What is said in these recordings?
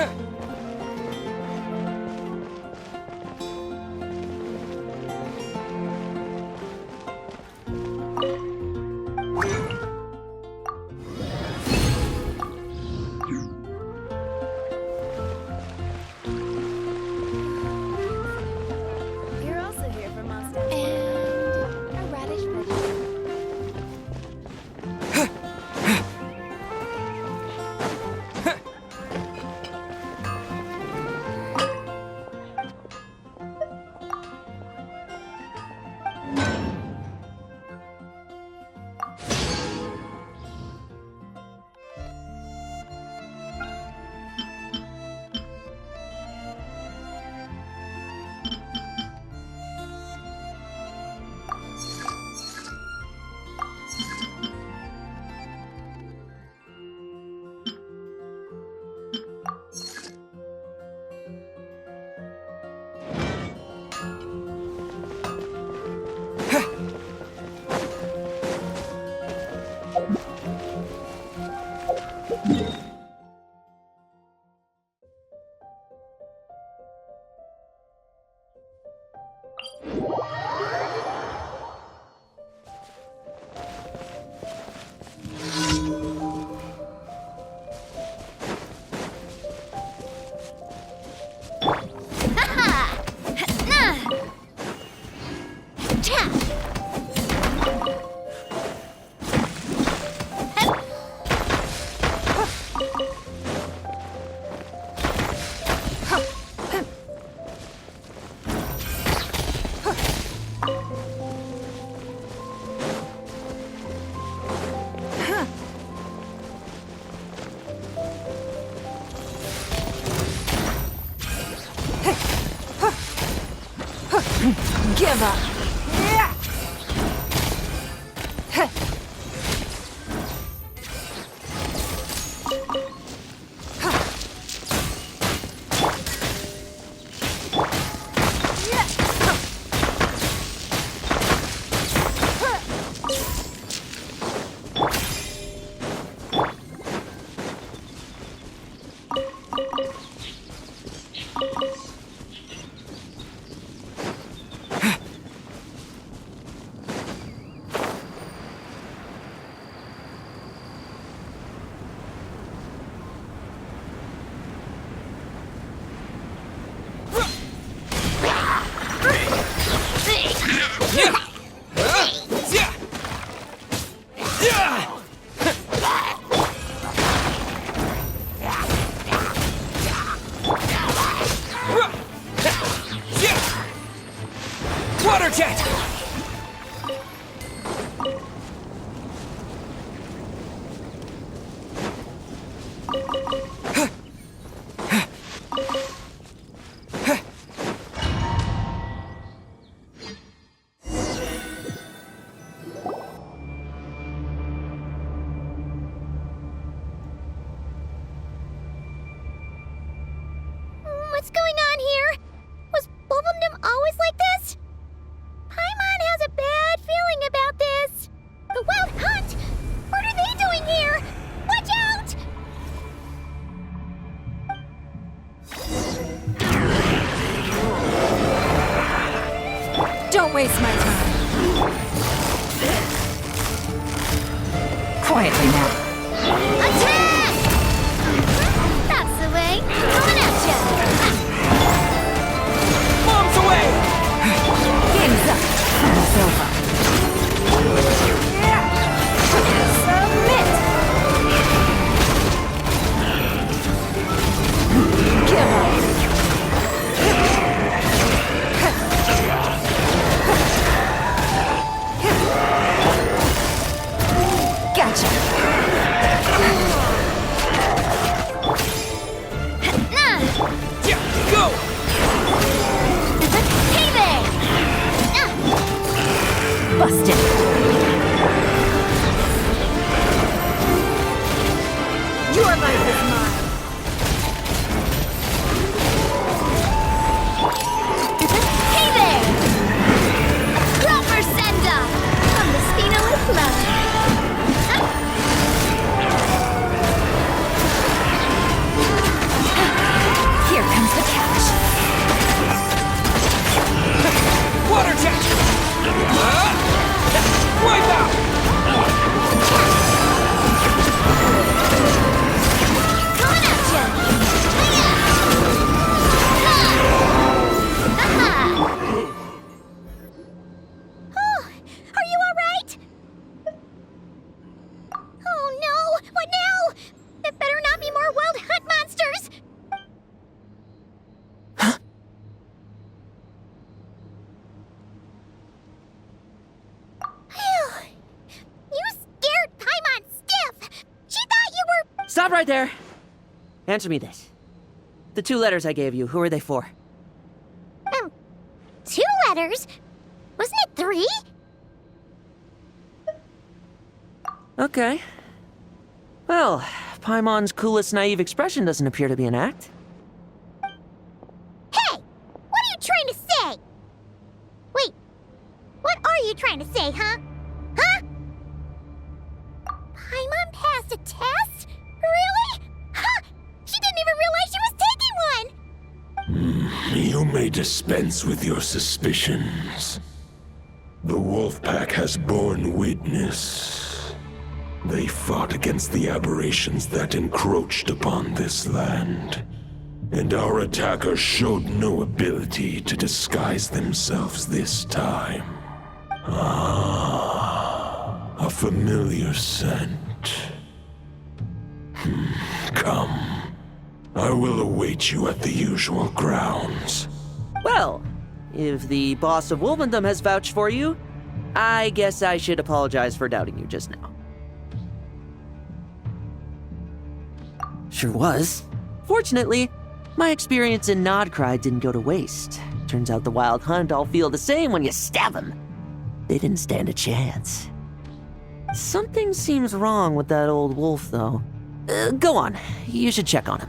You're also here for mustache and a radish vegetable. Give up. Water jet! What's going on here? Was Bubblegum always like this? Paimon has a bad feeling about this. The Wild Hunt? What are they doing here? Watch out! Don't waste my time. Quietly now. Attack! That's the way. Coming at ya! Bombs away! Game's up. It's over. Submit! Give up. Gotcha. Stop right there. Answer me this. The 2 letters I gave you, who are they for? 2 letters? Wasn't it 3? Okay. Well, Paimon's coolest naive expression doesn't appear to be an act. Hey! What are you trying to say? Wait, what are you trying to say, huh? Huh? Paimon passed a test? Really? Huh! She didn't even realize she was taking one! You may dispense with your suspicions. The wolf pack has borne witness. They fought against the aberrations that encroached upon this land, and our attackers showed no ability to disguise themselves this time. Ah, a familiar scent. Come. I will await you at the usual grounds. Well, if the boss of Wolvendom has vouched for you, I guess I should apologize for doubting you just now. Sure was. Fortunately, my experience in Nodcry didn't go to waste. Turns out the Wild Hunt all feel the same when you stab them. They didn't stand a chance. Something seems wrong with that old wolf, though. Go on. You should check on him.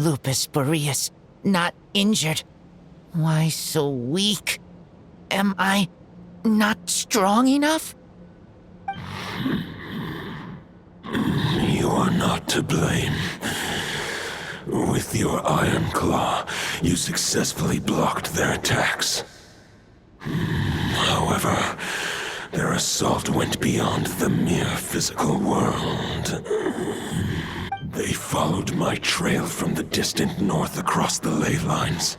Lupus Boreas, not injured. Why so weak? Am I not strong enough? You are not to blame. With your Iron Claw, you successfully blocked their attacks. However, their assault went beyond the mere physical world. They followed my trail from the distant north across the ley lines.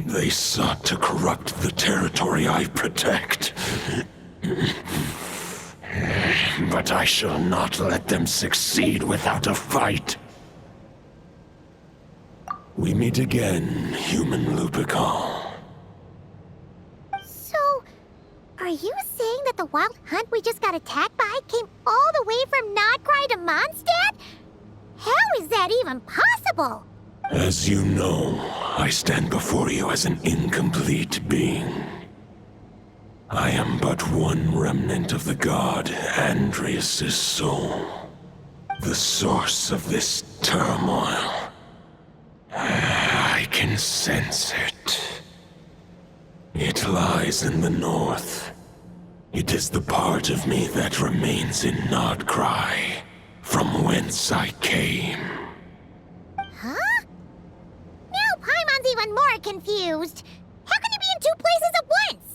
They sought to corrupt the territory I protect. But I shall not let them succeed without a fight. We meet again, human Lupical. So, are you saying that the Wild Hunt we just got attacked by came all the way from Nodcry to Mondstadt? How is that even possible? As you know, I stand before you as an incomplete being. I am but one remnant of the god Andreas' soul. The source of this turmoil. I can sense it. It lies in the north. It is the part of me that remains in Nodcry, from whence I came. Huh? Now Paimon's even more confused. How can he be in 2 places at once?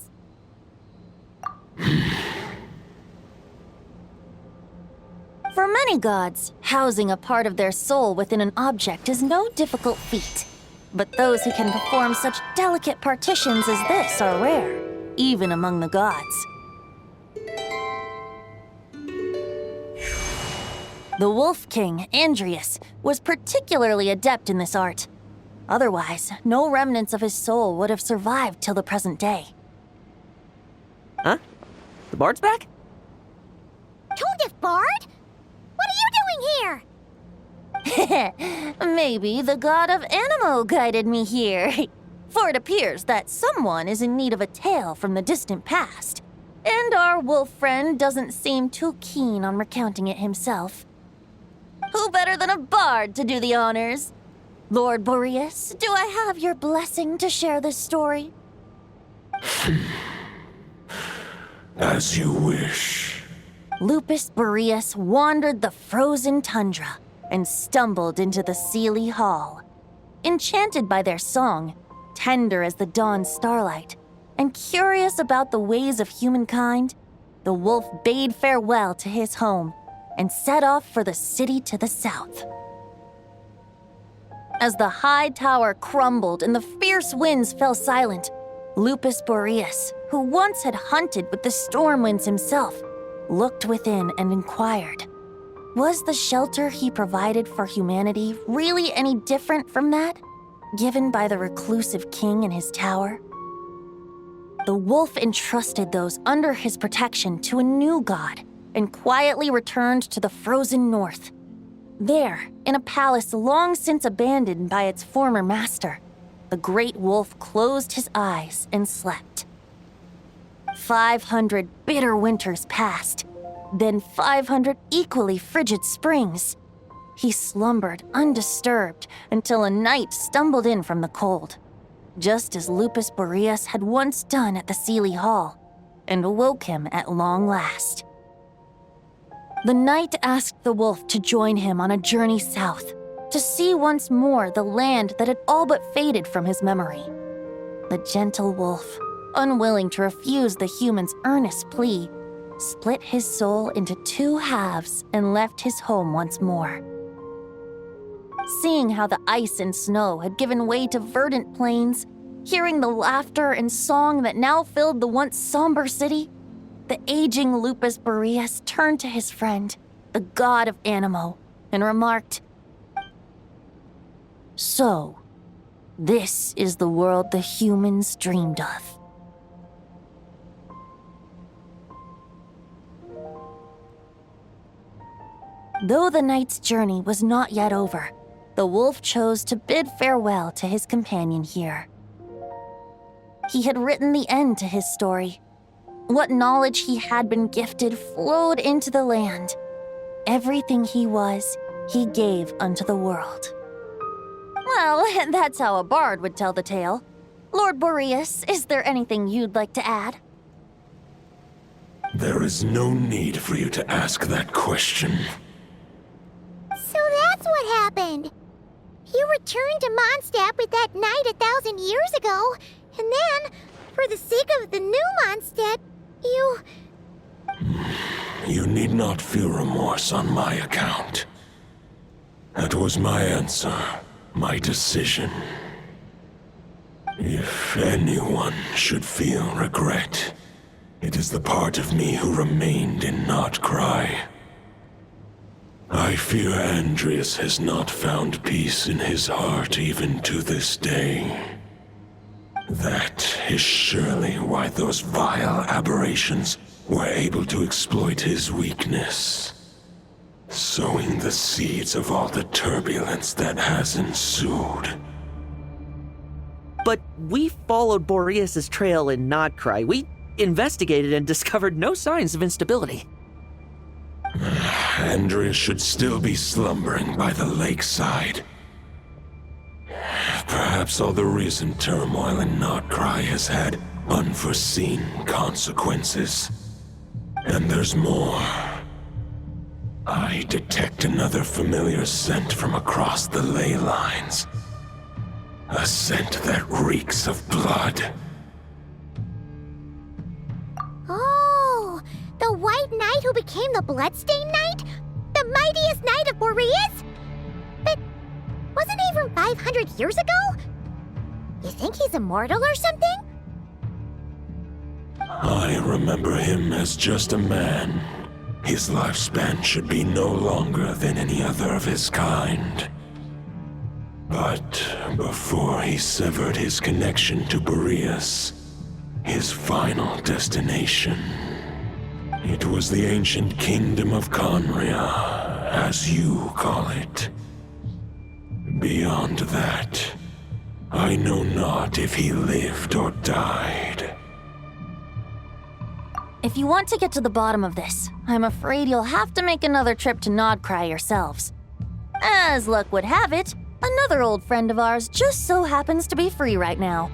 For many gods, housing a part of their soul within an object is no difficult feat. But those who can perform such delicate partitions as this are rare, even among the gods. The Wolf King, Andreas, was particularly adept in this art. Otherwise, no remnants of his soul would have survived till the present day. Huh? The bard's back? Tondif Bard? What are you doing here? Maybe the god of Animo guided me here. For it appears that someone is in need of a tale from the distant past. And our wolf friend doesn't seem too keen on recounting it himself. Who better than a bard to do the honors? Lord Boreas, do I have your blessing to share this story? As you wish. Lupus Boreas wandered the frozen tundra and stumbled into the Seelie Hall. Enchanted by their song, tender as the dawn starlight, and curious about the ways of humankind, the wolf bade farewell to his home and set off for the city to the south. As the high tower crumbled and the fierce winds fell silent, Lupus Boreas, who once had hunted with the storm winds himself, looked within and inquired, was the shelter he provided for humanity really any different from that given by the reclusive king in his tower? The wolf entrusted those under his protection to a new god and quietly returned to the frozen north. There, in a palace long since abandoned by its former master, the great wolf closed his eyes and slept. 500 bitter winters passed, then 500 equally frigid springs. He slumbered undisturbed until a night stumbled in from the cold, just as Lupus Boreas had once done at the Seelie Hall, and awoke him at long last. The night asked the wolf to join him on a journey south, to see once more the land that had all but faded from his memory. The gentle wolf, unwilling to refuse the human's earnest plea, split his soul into two halves and left his home once more. Seeing how the ice and snow had given way to verdant plains, hearing the laughter and song that now filled the once somber city, the aging Lupus Boreas turned to his friend, the god of Anemo, and remarked, "So, this is the world the humans dreamed of." Though the night's journey was not yet over, the wolf chose to bid farewell to his companion here. He had written the end to his story. What knowledge he had been gifted flowed into the land. Everything he was, he gave unto the world. Well, that's how a bard would tell the tale. Lord Boreas, is there anything you'd like to add? There is no need for you to ask that question. So that's what happened. You returned to Mondstadt with that knight 1,000 years ago, and then, for the sake of the new Mondstadt, you... You need not feel remorse on my account. That was my answer, my decision. If anyone should feel regret, it is the part of me who remained in Notcry. I fear Andreas has not found peace in his heart even to this day. That is surely why those vile aberrations were able to exploit his weakness, sowing the seeds of all the turbulence that has ensued. But we followed Boreas' trail in Nodcry. We investigated and discovered no signs of instability. Andreas should still be slumbering by the lakeside. Perhaps all the recent turmoil in Notcry has had unforeseen consequences. And there's more. I detect another familiar scent from across the ley lines. A scent that reeks of blood. Oh, the White Knight who became the Bloodstained Knight? The mightiest knight of Boreas? But wasn't he from 500 years ago? You think he's immortal or something? I remember him as just a man. His lifespan should be no longer than any other of his kind. But before he severed his connection to Boreas, his final destination, it was the ancient kingdom of Conria, as you call it. Beyond that, I know not if he lived or died. If you want to get to the bottom of this, I'm afraid you'll have to make another trip to Nodcry yourselves. As luck would have it, another old friend of ours just so happens to be free right now.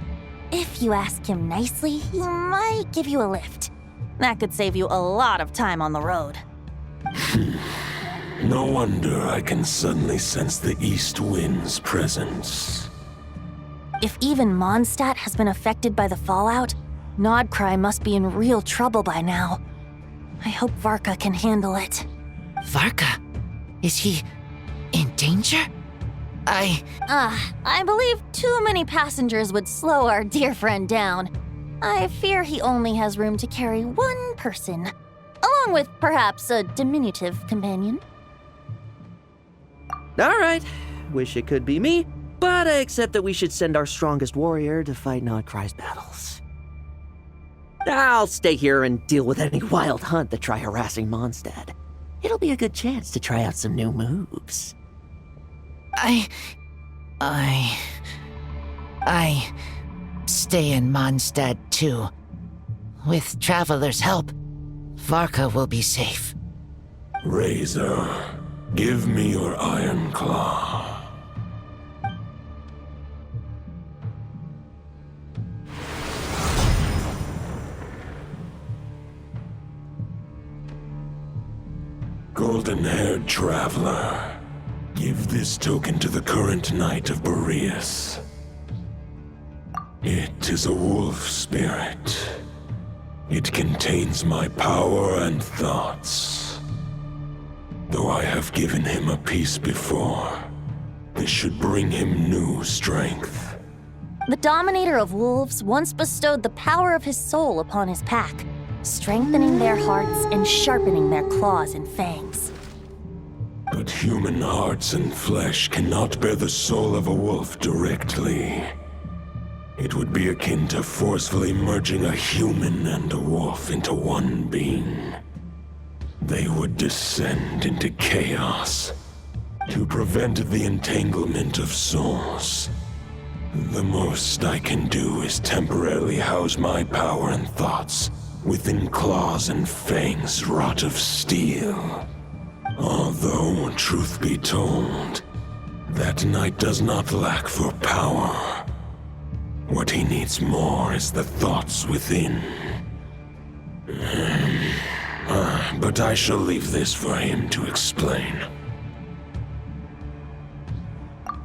If you ask him nicely, he might give you a lift. That could save you a lot of time on the road. No wonder I can suddenly sense the east wind's presence. If even Mondstadt has been affected by the fallout, Nodcry must be in real trouble by now. I hope Varka can handle it. Varka? Is he in danger? I believe too many passengers would slow our dear friend down. I fear he only has room to carry one person, along with perhaps a diminutive companion. All right, wish it could be me, but I accept that we should send our strongest warrior to fight Nodcry's battles. I'll stay here and deal with any wild hunt that try harassing Mondstadt. It'll be a good chance to try out some new moves. I stay in Mondstadt too. With Traveler's help, Varka will be safe. Razor, give me your iron claw. Golden-haired traveler, give this token to the current Knight of Boreas. It is a wolf spirit. It contains my power and thoughts. Though I have given him a piece before, this should bring him new strength. The Dominator of Wolves once bestowed the power of his soul upon his pack, strengthening their hearts and sharpening their claws and fangs. But human hearts and flesh cannot bear the soul of a wolf directly. It would be akin to forcefully merging a human and a wolf into one being. They would descend into chaos. To prevent the entanglement of souls, the most I can do is temporarily house my power and thoughts within claws and fangs wrought of steel. Although, truth be told, that knight does not lack for power. What he needs more is the thoughts within. But I shall leave this for him to explain.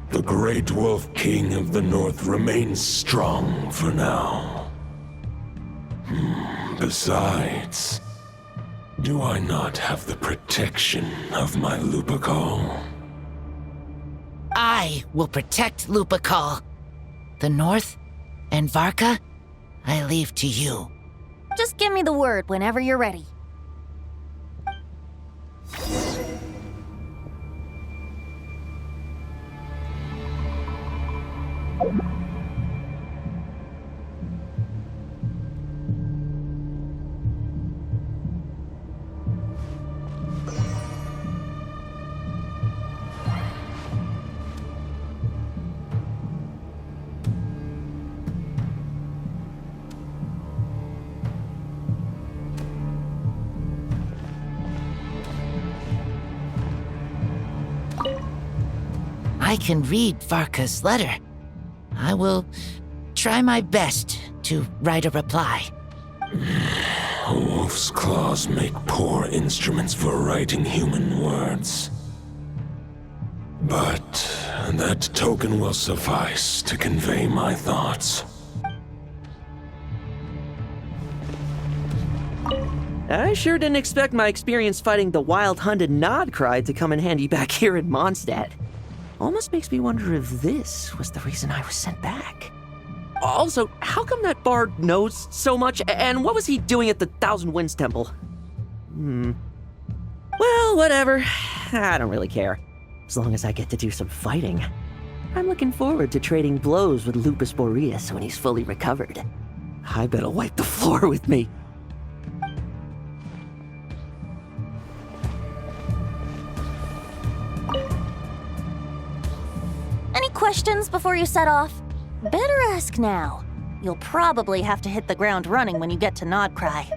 The Great Wolf King of the North remains strong for now. Besides, do I not have the protection of my Lupacol? I will protect Lupacol. The North and Varka, I leave to you. Just give me the word whenever you're ready. I can read Varka's letter. I will try my best to write a reply. A wolf's claws make poor instruments for writing human words. But that token will suffice to convey my thoughts. I sure didn't expect my experience fighting the wild-hunted Nodcry to come in handy back here in Mondstadt. Almost makes me wonder if this was the reason I was sent back. Also, how come that bard knows so much, and what was he doing at the Thousand Winds Temple? Well, whatever. I don't really care. As long as I get to do some fighting. I'm looking forward to trading blows with Lupus Boreas when he's fully recovered. I bet he'll wipe the floor with me. Any questions before you set off? Better ask now. You'll probably have to hit the ground running when you get to Nodcry.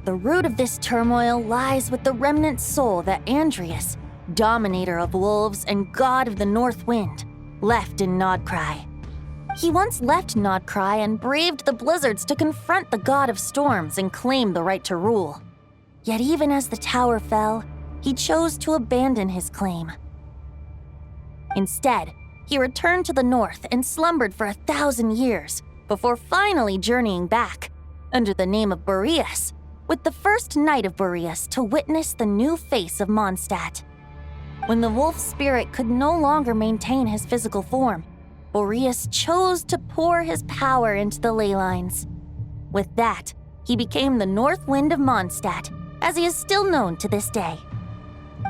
The root of this turmoil lies with the remnant soul that Andreas, Dominator of Wolves and God of the North Wind, left in Nodcry. He once left Nodcry and braved the blizzards to confront the God of Storms and claim the right to rule. Yet even as the tower fell, he chose to abandon his claim. Instead, he returned to the north and slumbered for 1,000 years before finally journeying back, under the name of Boreas, with the first knight of Boreas to witness the new face of Mondstadt. When the wolf spirit could no longer maintain his physical form, Boreas chose to pour his power into the ley lines. With that, he became the North Wind of Mondstadt, as he is still known to this day.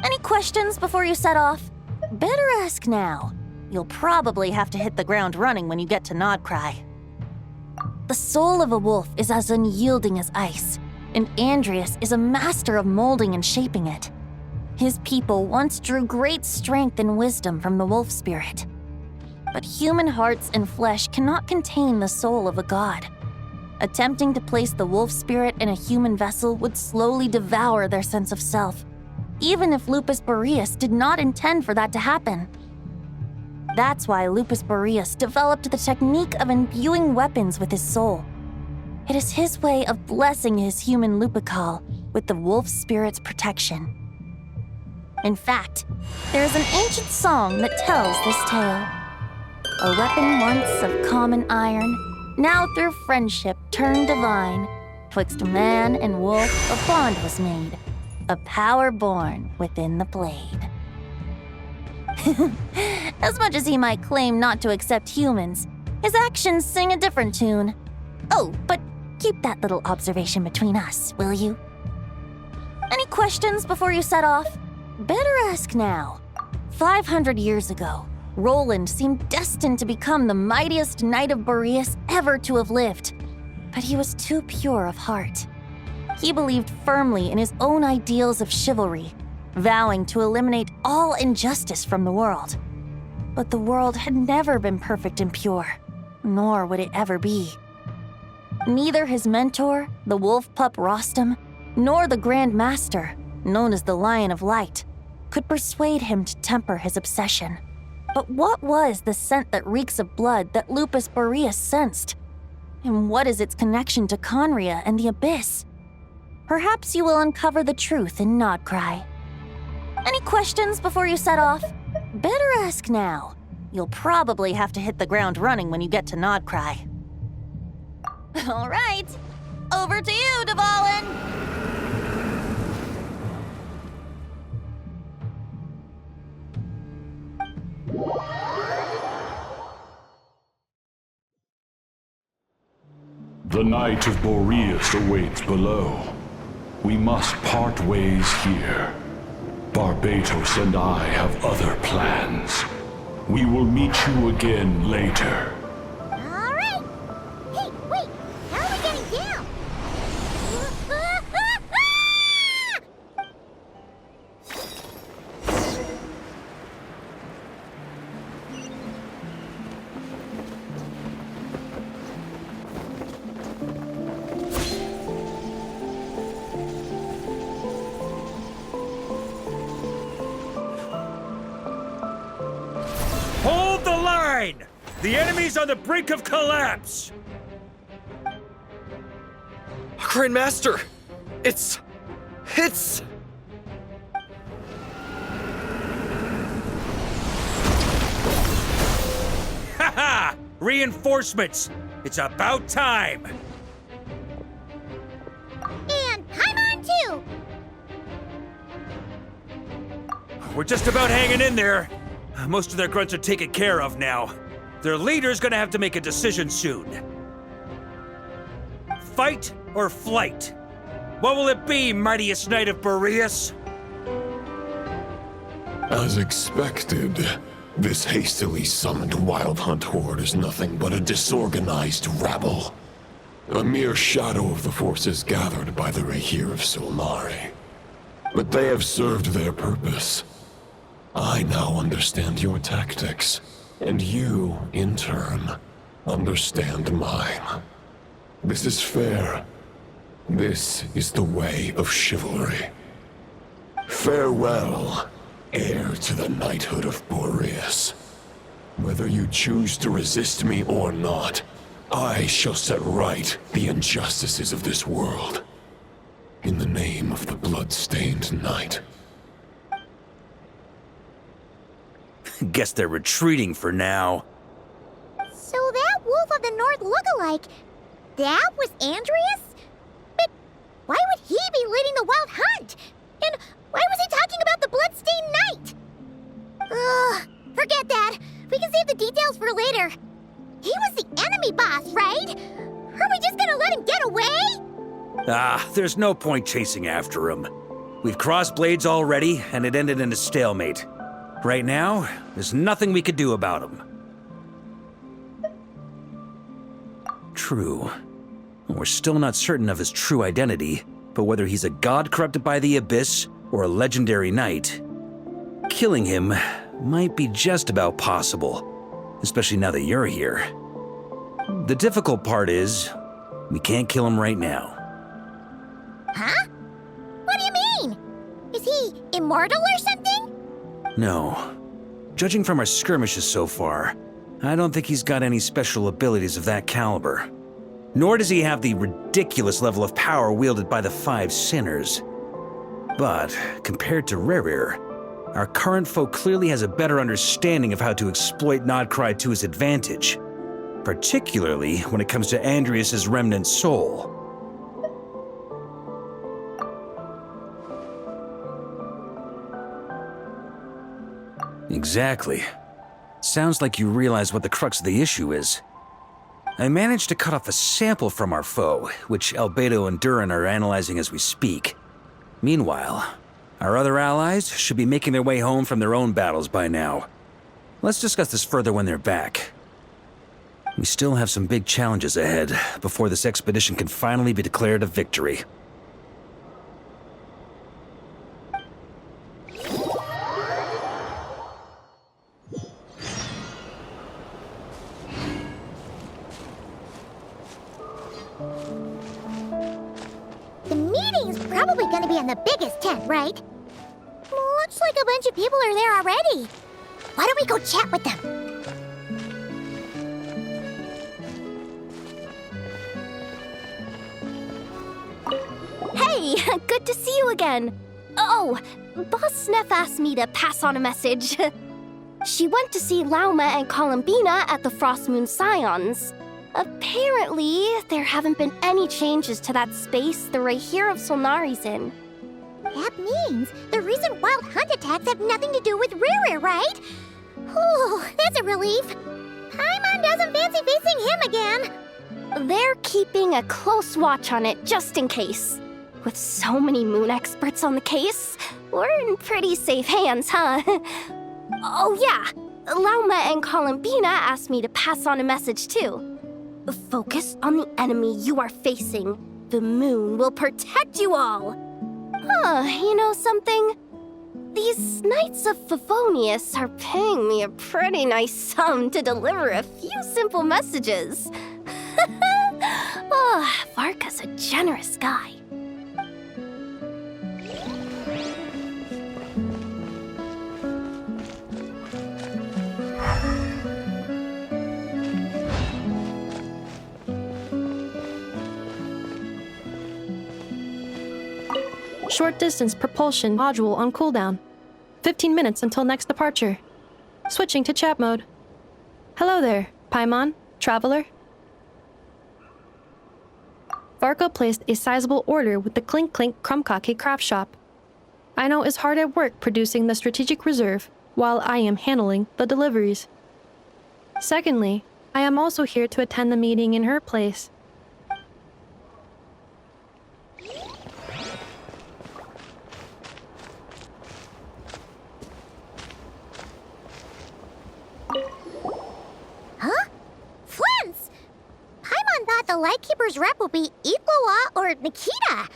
Any questions before you set off? Better ask now. You'll probably have to hit the ground running when you get to Nodcry. The soul of a wolf is as unyielding as ice, and Andreas is a master of molding and shaping it. His people once drew great strength and wisdom from the wolf spirit. But human hearts and flesh cannot contain the soul of a god. Attempting to place the wolf spirit in a human vessel would slowly devour their sense of self, even if Lupus Boreas did not intend for that to happen. That's why Lupus Boreas developed the technique of imbuing weapons with his soul. It is his way of blessing his human Lupical with the wolf spirit's protection. In fact, there is an ancient song that tells this tale. A weapon once of common iron, now through friendship turned divine. Twixt man and wolf a bond was made, a power born within the blade. As much as he might claim not to accept humans, his actions sing a different tune. Oh, but keep that little observation between us, will you? Any questions before you set off? Better ask now. 500 years ago, Roland seemed destined to become the mightiest knight of Boreas ever to have lived. But he was too pure of heart. He believed firmly in his own ideals of chivalry, vowing to eliminate all injustice from the world. But the world had never been perfect and pure, nor would it ever be. Neither his mentor, the wolf pup Rostam, nor the Grand Master, known as the Lion of Light, could persuade him to temper his obsession. But what was the scent that reeks of blood that Lupus Boreas sensed? And what is its connection to Conria and the Abyss? Perhaps you will uncover the truth in Nodcry. Any questions before you set off? Better ask now. You'll probably have to hit the ground running when you get to Nodcry. All right, over to you, Dvalin! The Knight of Boreas awaits below. We must part ways here. Barbatos and I have other plans. We will meet you again later. All right. Hey, wait. How are we getting down? Hold the line! The enemy's on the brink of collapse! Grand Master! It's... Haha! Reinforcements! It's about time! And I'm on too. We're just about hanging in there. Most of their grunts are taken care of now. Their leader's gonna have to make a decision soon. Fight or flight? What will it be, mightiest knight of Boreas? As expected, this hastily summoned Wild Hunt horde is nothing but a disorganized rabble. A mere shadow of the forces gathered by the Rahir of Solmari. But they have served their purpose. I now understand your tactics, and you, in turn, understand mine. This is fair. This is the way of chivalry. Farewell, heir to the knighthood of Boreas. Whether you choose to resist me or not, I shall set right the injustices of this world. In the name of the blood-stained night. Guess they're retreating for now. So that Wolf of the North lookalike, that was Andreas? But why would he be leading the wild hunt? And why was he talking about the bloodstained night? Ugh, forget that. We can save the details for later. He was the enemy boss, right? Are we just gonna let him get away? There's no point chasing after him. We've crossed blades already, and it ended in a stalemate. Right now, there's nothing we could do about him. True. We're still not certain of his true identity, but whether he's a god corrupted by the Abyss or a legendary knight, killing him might be just about possible, especially now that you're here. The difficult part is, we can't kill him right now. Huh? What do you mean? Is he immortal or something? No. Judging from our skirmishes so far, I don't think he's got any special abilities of that caliber. Nor does he have the ridiculous level of power wielded by the Five Sinners. But, compared to Rerir, our current foe clearly has a better understanding of how to exploit Nodcry to his advantage, particularly when it comes to Andreas' remnant soul. Exactly. Sounds like you realize what the crux of the issue is. I managed to cut off a sample from our foe, which Albedo and Durin are analyzing as we speak. Meanwhile, our other allies should be making their way home from their own battles by now. Let's discuss this further when they're back. We still have some big challenges ahead before this expedition can finally be declared a victory. The meeting's probably gonna be in the biggest tent, right? Looks like a bunch of people are there already. Why don't we go chat with them? Hey, good to see you again. Oh, Boss Sneff asked me to pass on a message. She went to see Lauma and Columbina at the Frost Moon Scions. Apparently, there haven't been any changes to that space the Rahir of Solnari's in. That means the recent wild hunt attacks have nothing to do with Rerir, right? Whew, that's a relief. Paimon doesn't fancy facing him again. They're keeping a close watch on it just in case. With so many moon experts on the case, we're in pretty safe hands, huh? Oh yeah, Lauma and Columbina asked me to pass on a message too. Focus on the enemy you are facing. The moon will protect you all. Huh, you know something? These Knights of Favonius are paying me a pretty nice sum to deliver a few simple messages. Oh, Varka's a generous guy. Short distance propulsion module on cooldown. 15 minutes until next departure. Switching to chat mode. Hello there, Paimon, traveler. Varka placed a sizable order with the Clink Clink Krumkake craft shop. Aino is hard at work producing the strategic reserve, while I am handling the deliveries. Secondly, I am also here to attend the meeting in her place. Huh? Flint's! Paimon thought the Lightkeeper's rep would be Itlua or Nikita.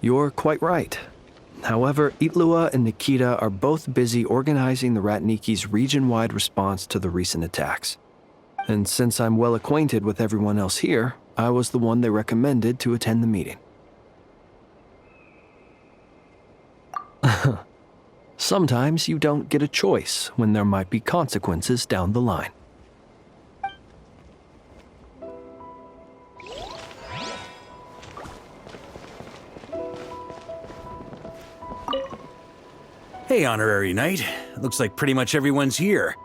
You're quite right. However, Itlua and Nikita are both busy organizing the Ratniki's region-wide response to the recent attacks. And since I'm well acquainted with everyone else here, I was the one they recommended to attend the meeting. Sometimes you don't get a choice when there might be consequences down the line. Hey, Honorary Knight. Looks like pretty much everyone's here.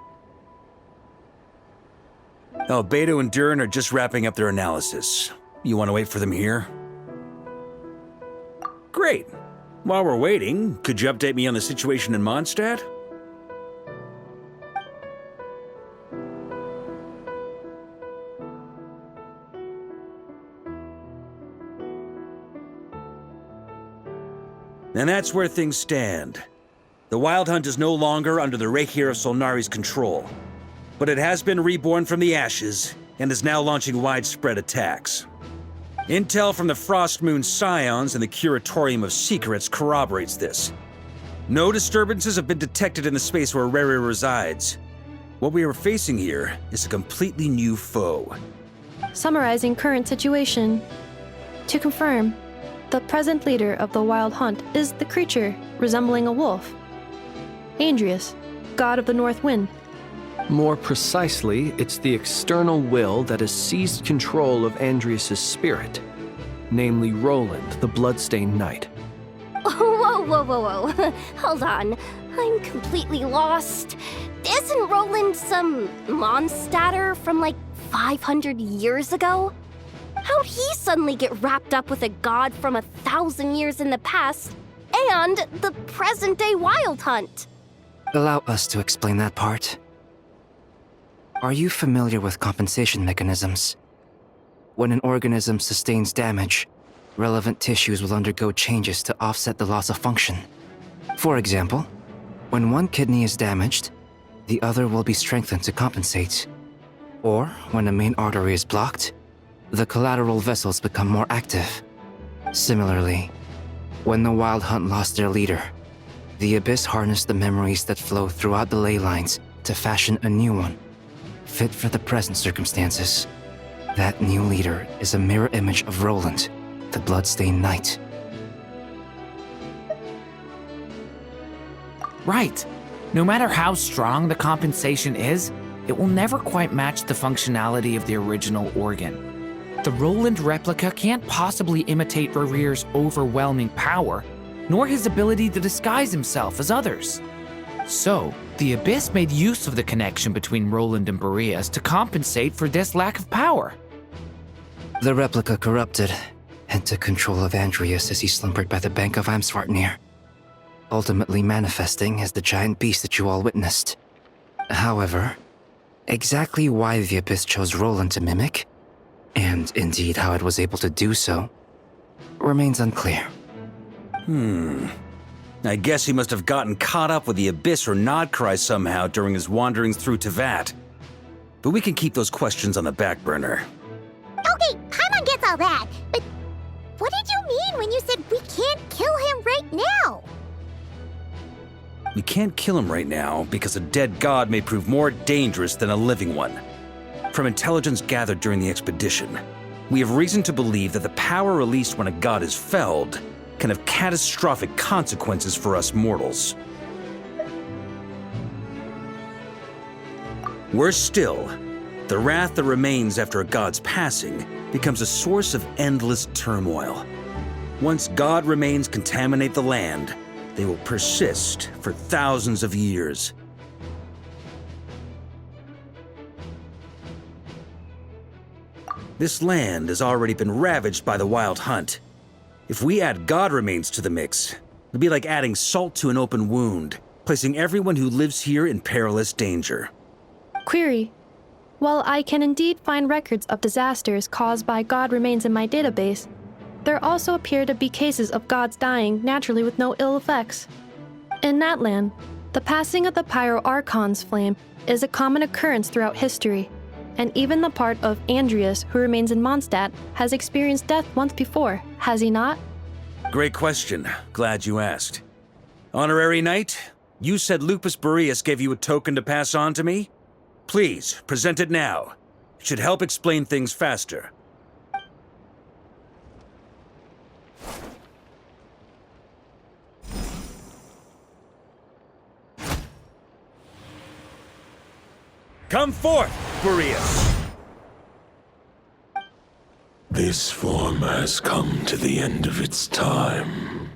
Oh, Beto and Durin are just wrapping up their analysis. You want to wait for them here? Great. While we're waiting, could you update me on the situation in Mondstadt? And that's where things stand. The Wild Hunt is no longer under the Reikir of Solnari's control, but it has been reborn from the ashes and is now launching widespread attacks. Intel from the Frostmoon Scions and the Curatorium of Secrets corroborates this. No disturbances have been detected in the space where Rere resides. What we are facing here is a completely new foe. Summarizing current situation. To confirm, the present leader of the Wild Hunt is the creature resembling a wolf. Andrius, god of the North Wind. More precisely, it's the external will that has seized control of Andrius' spirit, namely Roland, the Bloodstained Knight. Whoa. Hold on. I'm completely lost. Isn't Roland some Mondstadter from like 500 years ago? How'd he suddenly get wrapped up with a god from 1,000 years in the past and the present-day Wild Hunt? Allow us to explain that part. Are you familiar with compensation mechanisms? When an organism sustains damage, relevant tissues will undergo changes to offset the loss of function. For example, when one kidney is damaged, the other will be strengthened to compensate. Or when a main artery is blocked, the collateral vessels become more active. Similarly, when the Wild Hunt lost their leader, the Abyss harnessed the memories that flow throughout the ley lines to fashion a new one, fit for the present circumstances. That new leader is a mirror image of Roland, the Bloodstained Knight. Right. No matter how strong the compensation is, it will never quite match the functionality of the original organ. The Roland replica can't possibly imitate Rere's overwhelming power, nor his ability to disguise himself as others. So, the Abyss made use of the connection between Roland and Boreas to compensate for this lack of power. The replica corrupted and took control of Andrius as he slumbered by the bank of Amsvartnir, ultimately manifesting as the giant beast that you all witnessed. However, exactly why the Abyss chose Roland to mimic, and indeed how it was able to do so, remains unclear. I guess he must have gotten caught up with the Abyss or Nodcry somehow during his wanderings through Tevat. But we can keep those questions on the back burner. Okay, Paimon gets all that, but what did you mean when you said we can't kill him right now? We can't kill him right now because a dead god may prove more dangerous than a living one. From intelligence gathered during the expedition, we have reason to believe that the power released when a god is felled can have catastrophic consequences for us mortals. Worse still, the wrath that remains after a god's passing becomes a source of endless turmoil. Once god remains contaminate the land, they will persist for thousands of years. This land has already been ravaged by the Wild Hunt. If we add god remains to the mix, it'd be like adding salt to an open wound, placing everyone who lives here in perilous danger. Query. While I can indeed find records of disasters caused by god remains in my database, there also appear to be cases of gods dying naturally with no ill effects. In that land, the passing of the Pyro-Archon's flame is a common occurrence throughout history, and even the part of Andrius who remains in Mondstadt has experienced death once before, has he not? Great question. Glad you asked. Honorary Knight, you said Lupus Boreas gave you a token to pass on to me? Please, present it now. It should help explain things faster. Come forth, Boreas! This form has come to the end of its time.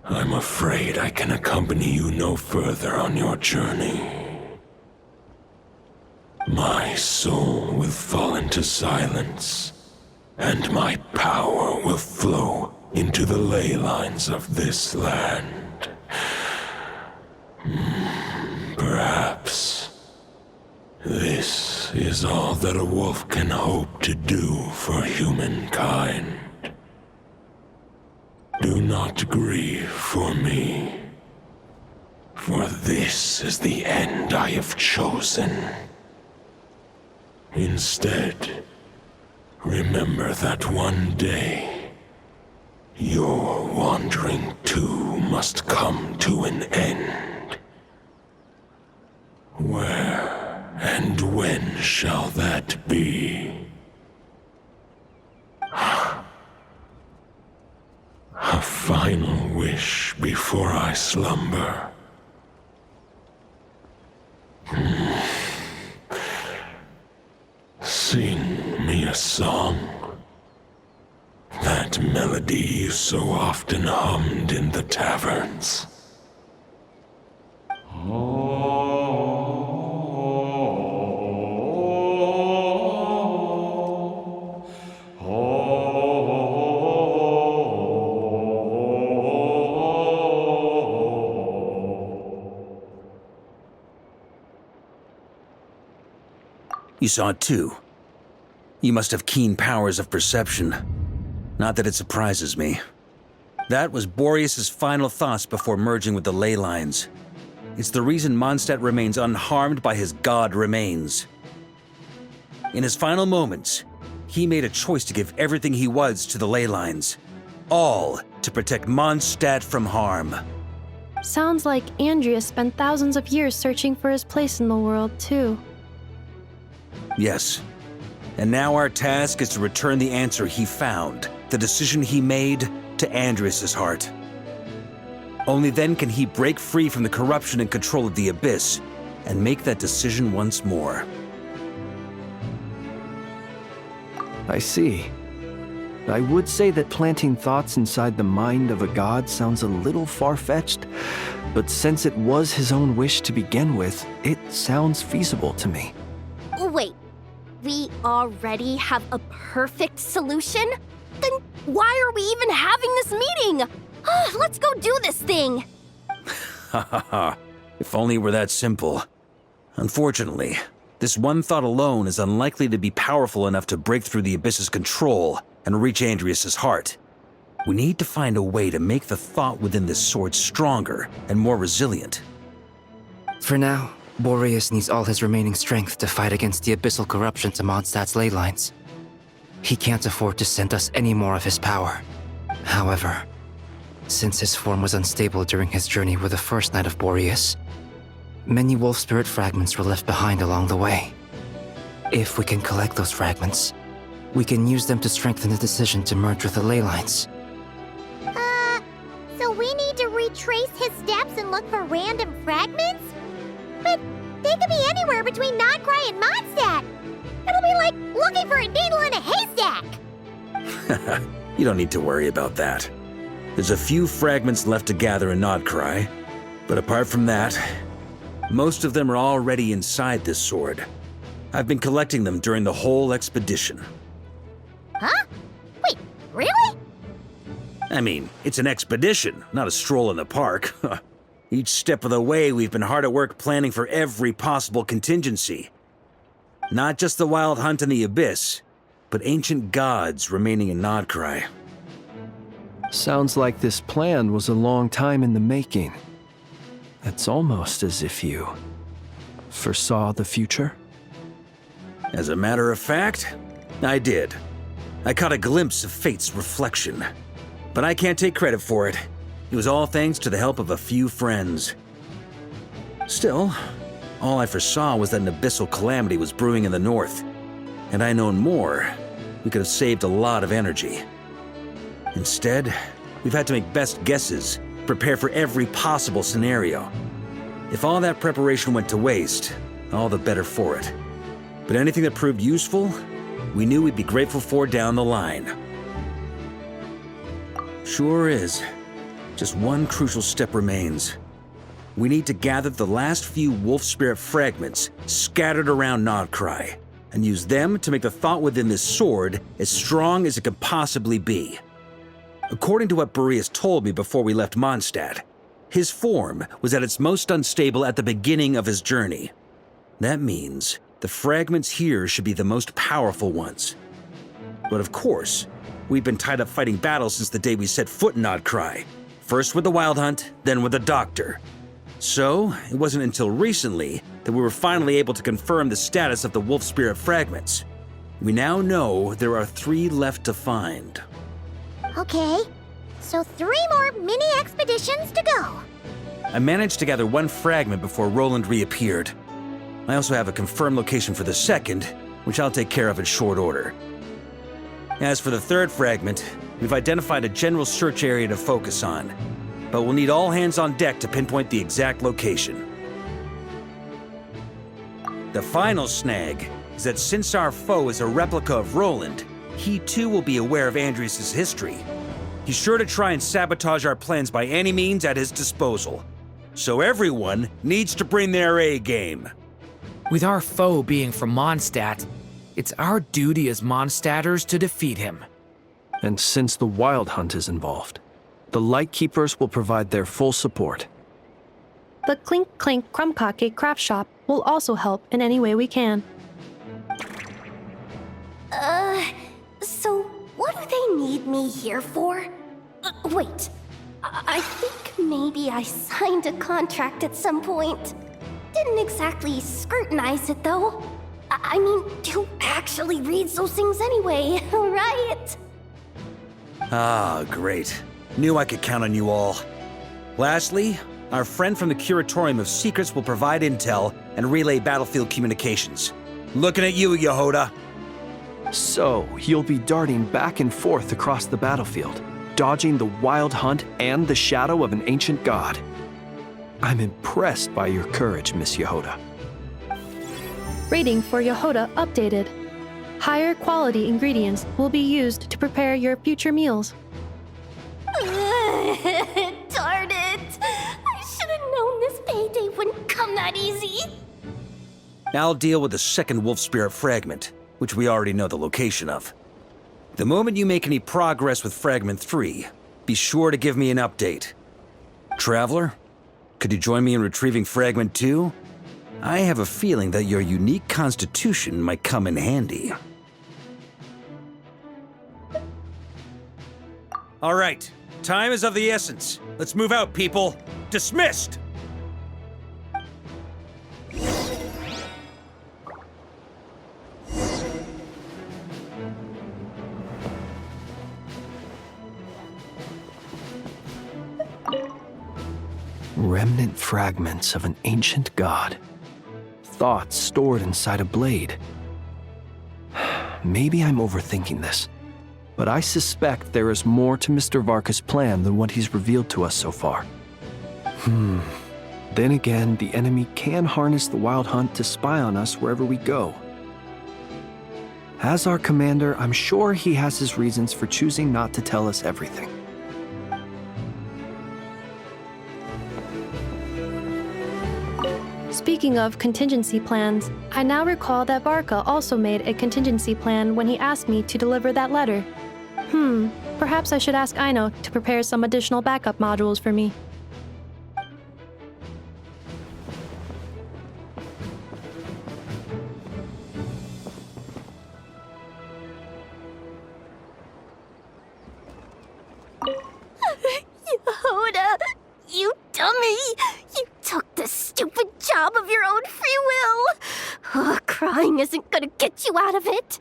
I'm afraid I can accompany you no further on your journey. My soul will fall into silence, and my power will flow into the ley lines of this land. Perhaps this is all that a wolf can hope to do for humankind. Do not grieve for me, for this is the end I have chosen. Instead, remember that one day, your wandering too must come to an end. Where and when shall that be? A final wish before I slumber. Sing me a song. That melody you so often hummed in the taverns. You saw it too. You must have keen powers of perception. Not that it surprises me. That was Boreas's final thoughts before merging with the ley lines. It's the reason Mondstadt remains unharmed by his god remains. In his final moments, he made a choice to give everything he was to the ley lines. All to protect Mondstadt from harm. Sounds like Andreas spent thousands of years searching for his place in the world, too. Yes. And now our task is to return the answer he found, the decision he made, to Andreas' heart. Only then can he break free from the corruption and control of the Abyss, and make that decision once more. I see. I would say that planting thoughts inside the mind of a god sounds a little far-fetched, but since it was his own wish to begin with, it sounds feasible to me. Wait, we already have a perfect solution? Then why are we even having this meeting? Let's go do this thing! Ha ha ha. If only it were that simple. Unfortunately, this one thought alone is unlikely to be powerful enough to break through the Abyss's control and reach Andreas' heart. We need to find a way to make the thought within this sword stronger and more resilient. For now, Boreas needs all his remaining strength to fight against the abyssal corruption to Mondstadt's ley lines. He can't afford to send us any more of his power. However, since his form was unstable during his journey with the first Knight of Boreas, many wolf spirit fragments were left behind along the way. If we can collect those fragments, we can use them to strengthen the decision to merge with the ley lines. So we need to retrace his steps and look for random fragments? But they could be anywhere between Nodcry and Mondstadt. It'll be like looking for a needle in a haystack. You don't need to worry about that. There's a few fragments left to gather in Nodcry, but apart from that, most of them are already inside this sword. I've been collecting them during the whole expedition. Huh? Wait, really? I mean, it's an expedition, not a stroll in the park. Each step of the way, we've been hard at work planning for every possible contingency. Not just the wild hunt in the Abyss, but ancient gods remaining in Nodcry. Sounds like this plan was a long time in the making. It's almost as if you foresaw the future. As a matter of fact, I did. I caught a glimpse of fate's reflection. But I can't take credit for it. It was all thanks to the help of a few friends. Still, all I foresaw was that an abyssal calamity was brewing in the north. Had I known more, we could have saved a lot of energy. Instead, we've had to make best guesses, prepare for every possible scenario. If all that preparation went to waste, all the better for it. But anything that proved useful, we knew we'd be grateful for down the line. Sure is. Just one crucial step remains. We need to gather the last few wolf spirit fragments scattered around Nodcry, and use them to make the thought within this sword as strong as it could possibly be. According to what Boreas told me before we left Mondstadt, his form was at its most unstable at the beginning of his journey. That means the fragments here should be the most powerful ones. But of course, we've been tied up fighting battles since the day we set foot in Nodcry. First with the Wild Hunt, then with the Doctor. So, it wasn't until recently that we were finally able to confirm the status of the wolf spirit fragments. We now know there are 3 left to find. Okay, so 3 more mini expeditions to go. I managed to gather 1 fragment before Roland reappeared. I also have a confirmed location for the second, which I'll take care of in short order. As for the 3rd fragment, we've identified a general search area to focus on, but we'll need all hands on deck to pinpoint the exact location. The final snag is that since our foe is a replica of Roland, he too will be aware of Andrias' history. He's sure to try and sabotage our plans by any means at his disposal. So everyone needs to bring their A game. With our foe being from Mondstadt, it's our duty as Mondstadters to defeat him. And since the Wild Hunt is involved, the Lightkeepers will provide their full support. The Clink Clink Krumkake craft shop will also help in any way we can. So what do they need me here for? Wait, I think maybe I signed a contract at some point. Didn't exactly scrutinize it, though. I mean, who actually reads those things anyway, right? Ah, great. Knew I could count on you all. Lastly, our friend from the Curatorium of Secrets will provide intel and relay battlefield communications. Looking at you, Yehoda. So, you'll be darting back and forth across the battlefield, dodging the Wild Hunt and the shadow of an ancient god. I'm impressed by your courage, Miss Yehoda. Rating for Yehoda updated. Higher quality ingredients will be used to prepare your future meals. Darn it! I should have known this payday wouldn't come that easy. I'll deal with the second wolf spirit fragment, which we already know the location of. The moment you make any progress with Fragment 3, be sure to give me an update. Traveler, could you join me in retrieving Fragment 2? I have a feeling that your unique constitution might come in handy. All right, time is of the essence. Let's move out, people. Dismissed! Remnant fragments of an ancient god. Thoughts stored inside a blade. Maybe I'm overthinking this, but I suspect there is more to Mr. Varka's plan than what he's revealed to us so far. Then again, the enemy can harness the Wild Hunt to spy on us wherever we go. As our commander, I'm sure he has his reasons for choosing not to tell us everything. Speaking of contingency plans, I now recall that Varka also made a contingency plan when he asked me to deliver that letter. Perhaps I should ask Aino to prepare some additional backup modules for me. Yehoda, you dummy! You took the stupid job of your own free will! Crying isn't gonna get you out of it.